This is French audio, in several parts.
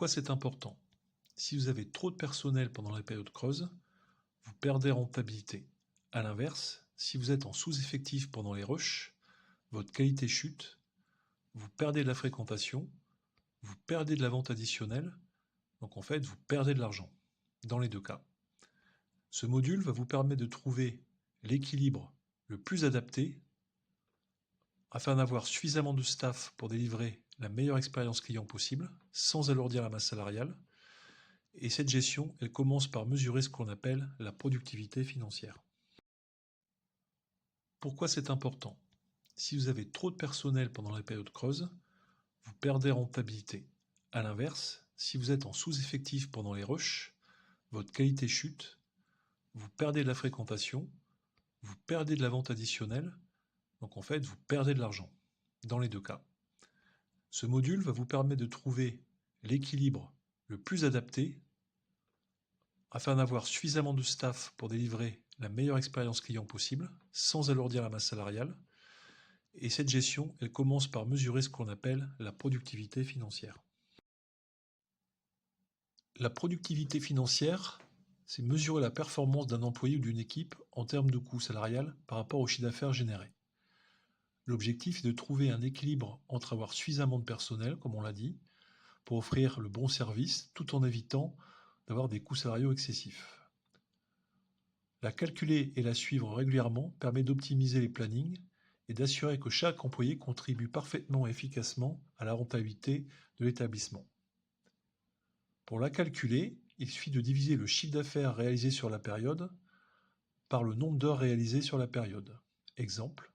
Pourquoi c'est important? Si vous avez trop de personnel pendant la période creuse, vous perdez en rentabilité. A l'inverse, si vous êtes en sous-effectif pendant les rushs, votre qualité chute, vous perdez de la fréquentation, vous perdez de la vente additionnelle, donc en fait vous perdez de l'argent, dans les deux cas. Ce module va vous permettre de trouver l'équilibre le plus adapté afin d'avoir suffisamment de staff pour délivrer la meilleure expérience client possible, sans alourdir la masse salariale. Et cette gestion, elle commence par mesurer ce qu'on appelle la productivité financière. Pourquoi c'est important? Si vous avez trop de personnel pendant la période creuse, vous perdez en rentabilité. A l'inverse, si vous êtes en sous-effectif pendant les rushs, votre qualité chute, vous perdez de la fréquentation, vous perdez de la vente additionnelle, donc en fait vous perdez de l'argent, dans les deux cas. Ce module va vous permettre de trouver l'équilibre le plus adapté afin d'avoir suffisamment de staff pour délivrer la meilleure expérience client possible, sans alourdir la masse salariale. Et cette gestion, elle commence par mesurer ce qu'on appelle la productivité financière. La productivité financière, c'est mesurer la performance d'un employé ou d'une équipe en termes de coût salarial par rapport au chiffre d'affaires généré. L'objectif est de trouver un équilibre entre avoir suffisamment de personnel, comme on l'a dit, pour offrir le bon service, tout en évitant d'avoir des coûts salariaux excessifs. La calculer et la suivre régulièrement permet d'optimiser les plannings et d'assurer que chaque employé contribue parfaitement et efficacement à la rentabilité de l'établissement. Pour la calculer, il suffit de diviser le chiffre d'affaires réalisé sur la période par le nombre d'heures réalisées sur la période. Exemple,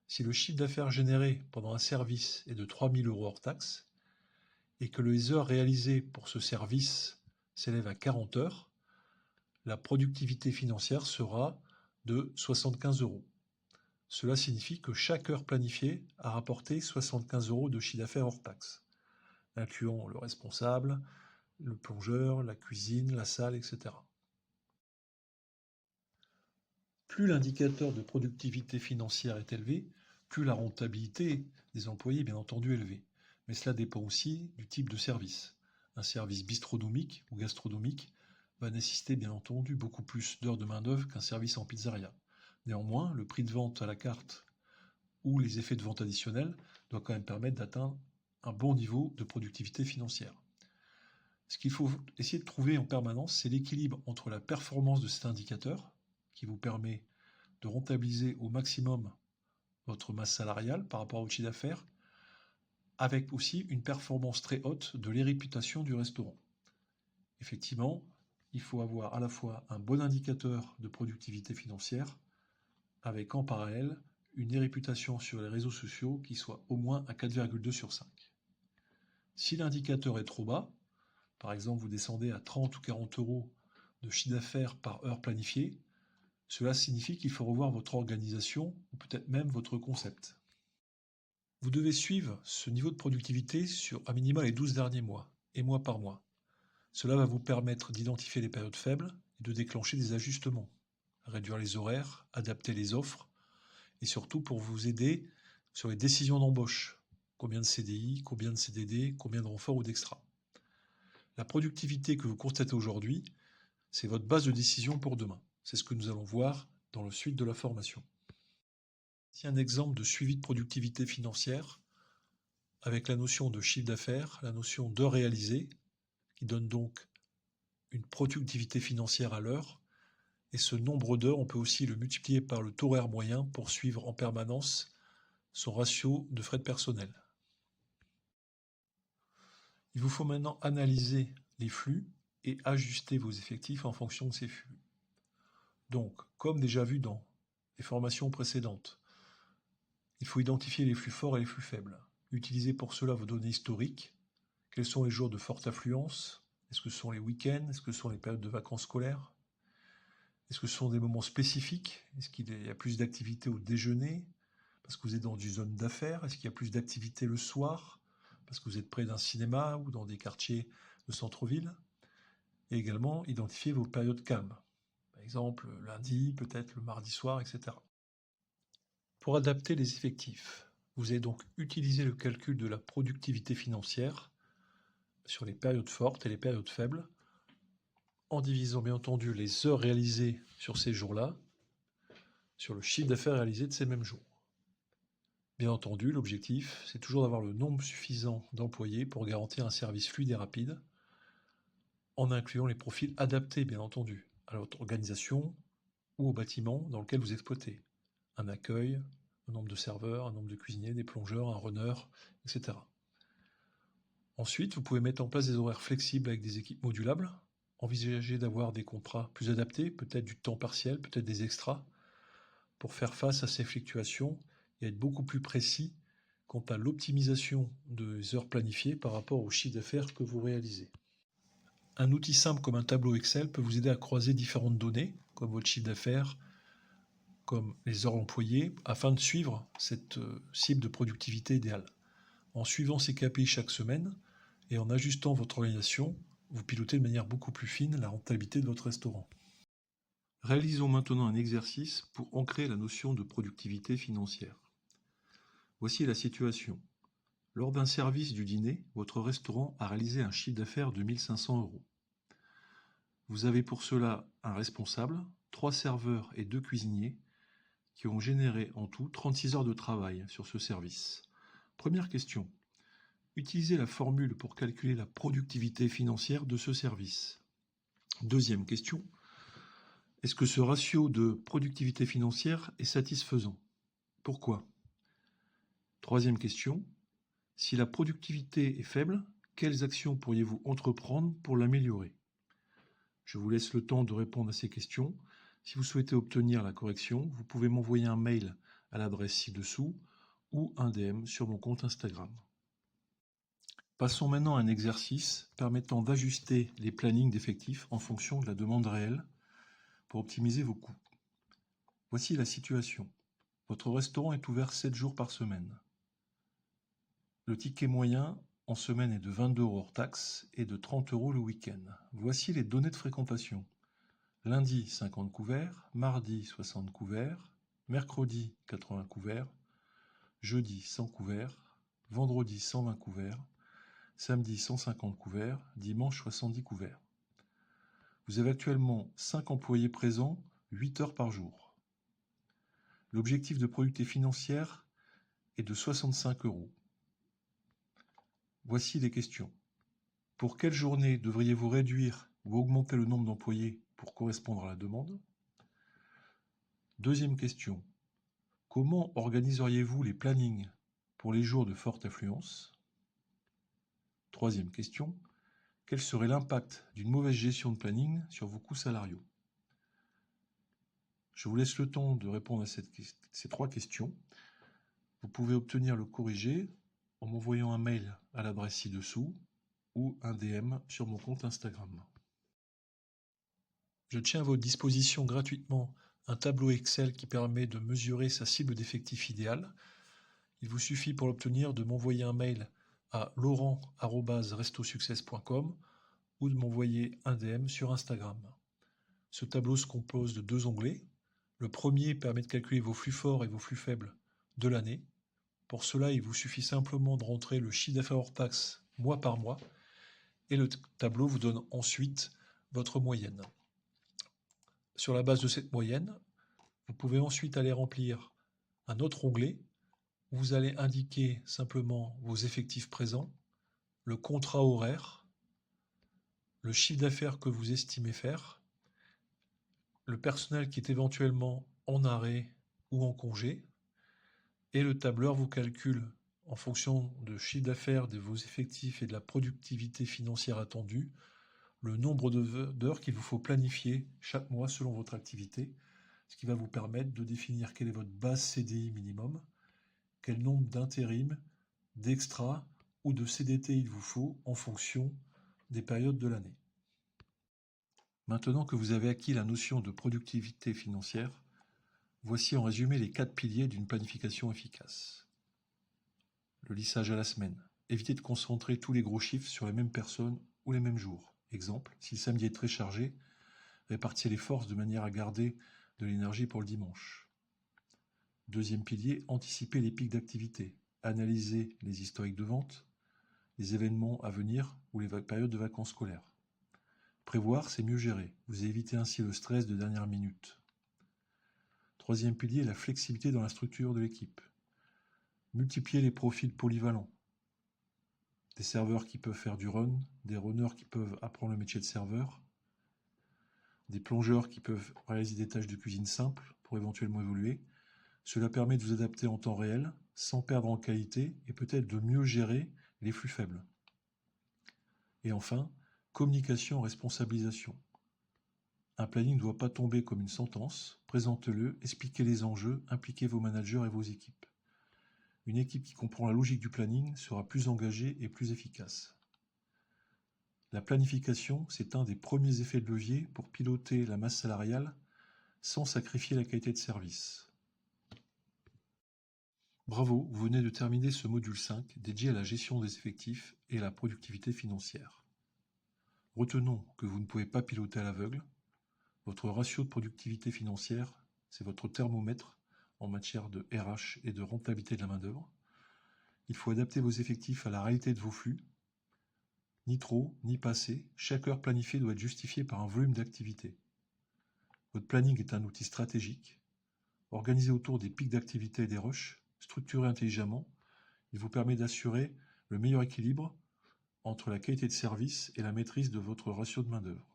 si le chiffre d'affaires généré pendant un service est de 3 000 € hors taxe et que les heures réalisées pour ce service s'élèvent à 40 heures, la productivité financière sera de 75 €. Cela signifie que chaque heure planifiée a rapporté 75 € de chiffre d'affaires hors taxe, incluant le responsable, le plongeur, la cuisine, la salle, etc. Plus l'indicateur de productivité financière est élevé, plus la rentabilité des employés est bien entendu élevée. Mais cela dépend aussi du type de service. Un service bistronomique ou gastronomique va nécessiter bien entendu beaucoup plus d'heures de main-d'œuvre qu'un service en pizzeria. Néanmoins, le prix de vente à la carte ou les effets de vente additionnels doivent quand même permettre d'atteindre un bon niveau de productivité financière. Ce qu'il faut essayer de trouver en permanence, c'est l'équilibre entre la performance de cet indicateur, qui vous permet de rentabiliser au maximum votre masse salariale par rapport au chiffre d'affaires, avec aussi une performance très haute de l'érréputation du restaurant. Effectivement, il faut avoir à la fois un bon indicateur de productivité financière, avec en parallèle une réputation sur les réseaux sociaux qui soit au moins à 4,2 sur 5. Si l'indicateur est trop bas, par exemple vous descendez à 30 ou 40 € de chiffre d'affaires par heure planifiée, cela signifie qu'il faut revoir votre organisation ou peut-être même votre concept. Vous devez suivre ce niveau de productivité sur à minima les 12 derniers mois, et mois par mois. Cela va vous permettre d'identifier les périodes faibles et de déclencher des ajustements, réduire les horaires, adapter les offres, et surtout pour vous aider sur les décisions d'embauche. Combien de CDI, combien de CDD, combien de renforts ou d'extra. La productivité que vous constatez aujourd'hui, c'est votre base de décision pour demain. C'est ce que nous allons voir dans la suite de la formation. Ici un exemple de suivi de productivité financière avec la notion de chiffre d'affaires, la notion d'heures réalisées, qui donne donc une productivité financière à l'heure. Et ce nombre d'heures, on peut aussi le multiplier par le taux horaire moyen pour suivre en permanence son ratio de frais de personnel. Il vous faut maintenant analyser les flux et ajuster vos effectifs en fonction de ces flux. Donc, comme déjà vu dans les formations précédentes, il faut identifier les flux forts et les flux faibles. Utilisez pour cela vos données historiques. Quels sont les jours de forte affluence? Est-ce que ce sont les week-ends? Est-ce que ce sont les périodes de vacances scolaires? Est-ce que ce sont des moments spécifiques? Est-ce qu'il y a plus d'activité au déjeuner parce que vous êtes dans une zone d'affaires? Est-ce qu'il y a plus d'activité le soir parce que vous êtes près d'un cinéma ou dans des quartiers de centre-ville? Et également, identifier vos périodes calmes. Par exemple, le lundi, peut-être le mardi soir, etc. Pour adapter les effectifs, vous allez donc utiliser le calcul de la productivité financière sur les périodes fortes et les périodes faibles, en divisant bien entendu les heures réalisées sur ces jours-là, sur le chiffre d'affaires réalisé de ces mêmes jours. Bien entendu, l'objectif, c'est toujours d'avoir le nombre suffisant d'employés pour garantir un service fluide et rapide, en incluant les profils adaptés, bien entendu, à votre organisation ou au bâtiment dans lequel vous exploitez. Un accueil, un nombre de serveurs, un nombre de cuisiniers, des plongeurs, un runner, etc. Ensuite, vous pouvez mettre en place des horaires flexibles avec des équipes modulables. Envisagez d'avoir des contrats plus adaptés, peut-être du temps partiel, peut-être des extras, pour faire face à ces fluctuations et être beaucoup plus précis quant à l'optimisation des heures planifiées par rapport au chiffre d'affaires que vous réalisez. Un outil simple comme un tableau Excel peut vous aider à croiser différentes données, comme votre chiffre d'affaires, comme les heures employées, afin de suivre cette cible de productivité idéale. En suivant ces KPI chaque semaine et en ajustant votre organisation, vous pilotez de manière beaucoup plus fine la rentabilité de votre restaurant. Réalisons maintenant un exercice pour ancrer la notion de productivité financière. Voici la situation. Lors d'un service du dîner, votre restaurant a réalisé un chiffre d'affaires de 1 500 €. Vous avez pour cela un responsable, 3 serveurs et 2 cuisiniers qui ont généré en tout 36 heures de travail sur ce service. Première question. Utilisez la formule pour calculer la productivité financière de ce service. Deuxième question. Est-ce que ce ratio de productivité financière est satisfaisant? Pourquoi? Troisième question. Si la productivité est faible, quelles actions pourriez-vous entreprendre pour l'améliorer? Je vous laisse le temps de répondre à ces questions. Si vous souhaitez obtenir la correction, vous pouvez m'envoyer un mail à l'adresse ci-dessous ou un DM sur mon compte Instagram. Passons maintenant à un exercice permettant d'ajuster les plannings d'effectifs en fonction de la demande réelle pour optimiser vos coûts. Voici la situation. Votre restaurant est ouvert 7 jours par semaine. Le ticket moyen en semaine est de 22 € hors taxe et de 30 € le week-end. Voici les données de fréquentation. Lundi, 50 couverts, mardi, 60 couverts, mercredi, 80 couverts, jeudi, 100 couverts, vendredi, 120 couverts, samedi, 150 couverts, dimanche, 70 couverts. Vous avez actuellement 5 employés présents, 8 heures par jour. L'objectif de productivité financière est de 65 €. Voici les questions. Pour quelle journée devriez-vous réduire ou augmenter le nombre d'employés pour correspondre à la demande? Deuxième question. Comment organiseriez-vous les plannings pour les jours de forte affluence? Troisième question. Quel serait l'impact d'une mauvaise gestion de planning sur vos coûts salariaux? Je vous laisse le temps de répondre à ces 3 questions. Vous pouvez obtenir le corrigé en m'envoyant un mail à l'adresse ci-dessous ou un DM sur mon compte Instagram. Je tiens à votre disposition gratuitement un tableau Excel qui permet de mesurer sa cible d'effectif idéale. Il vous suffit pour l'obtenir de m'envoyer un mail à laurent@restosuccess.com ou de m'envoyer un DM sur Instagram. Ce tableau se compose de 2 onglets. Le premier permet de calculer vos flux forts et vos flux faibles de l'année. Pour cela, il vous suffit simplement de rentrer le chiffre d'affaires hors taxe mois par mois et le tableau vous donne ensuite votre moyenne. Sur la base de cette moyenne, vous pouvez ensuite aller remplir un autre onglet où vous allez indiquer simplement vos effectifs présents, le contrat horaire, le chiffre d'affaires que vous estimez faire, le personnel qui est éventuellement en arrêt ou en congé, et le tableur vous calcule en fonction de chiffre d'affaires, de vos effectifs et de la productivité financière attendue, le nombre d'heures qu'il vous faut planifier chaque mois selon votre activité, ce qui va vous permettre de définir quelle est votre base CDI minimum, quel nombre d'intérim, d'extra ou de CDT il vous faut en fonction des périodes de l'année. Maintenant que vous avez acquis la notion de productivité financière, voici en résumé les 4 piliers d'une planification efficace. Le lissage à la semaine. Évitez de concentrer tous les gros chiffres sur les mêmes personnes ou les mêmes jours. Exemple, si le samedi est très chargé, répartissez les forces de manière à garder de l'énergie pour le dimanche. Deuxième pilier, anticipez les pics d'activité. Analysez les historiques de vente, les événements à venir ou les périodes de vacances scolaires. Prévoir, c'est mieux gérer. Vous évitez ainsi le stress de dernière minute. Troisième pilier, la flexibilité dans la structure de l'équipe. Multiplier les profils polyvalents. Des serveurs qui peuvent faire du run, des runners qui peuvent apprendre le métier de serveur, des plongeurs qui peuvent réaliser des tâches de cuisine simples pour éventuellement évoluer. Cela permet de vous adapter en temps réel, sans perdre en qualité et peut-être de mieux gérer les flux faibles. Et enfin, communication, responsabilisation. Un planning ne doit pas tomber comme une sentence. Présentez-le, expliquez les enjeux, impliquez vos managers et vos équipes. Une équipe qui comprend la logique du planning sera plus engagée et plus efficace. La planification, c'est un des premiers effets de levier pour piloter la masse salariale sans sacrifier la qualité de service. Bravo, vous venez de terminer ce module 5 dédié à la gestion des effectifs et à la productivité financière. Retenons que vous ne pouvez pas piloter à l'aveugle. Votre ratio de productivité financière, c'est votre thermomètre en matière de RH et de rentabilité de la main-d'œuvre. Il faut adapter vos effectifs à la réalité de vos flux. Ni trop, ni pas assez, chaque heure planifiée doit être justifiée par un volume d'activité. Votre planning est un outil stratégique. Organisé autour des pics d'activité et des rushs, structuré intelligemment, il vous permet d'assurer le meilleur équilibre entre la qualité de service et la maîtrise de votre ratio de main-d'œuvre.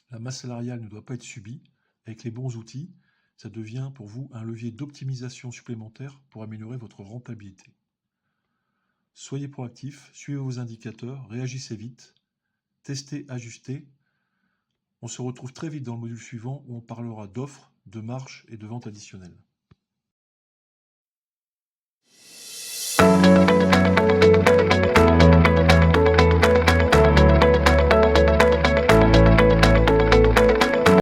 La masse salariale ne doit pas être subie. Avec les bons outils, ça devient pour vous un levier d'optimisation supplémentaire pour améliorer votre rentabilité. Soyez proactif, suivez vos indicateurs, réagissez vite, testez, ajustez. On se retrouve très vite dans le module suivant où on parlera d'offres, de marge et de vente additionnelle.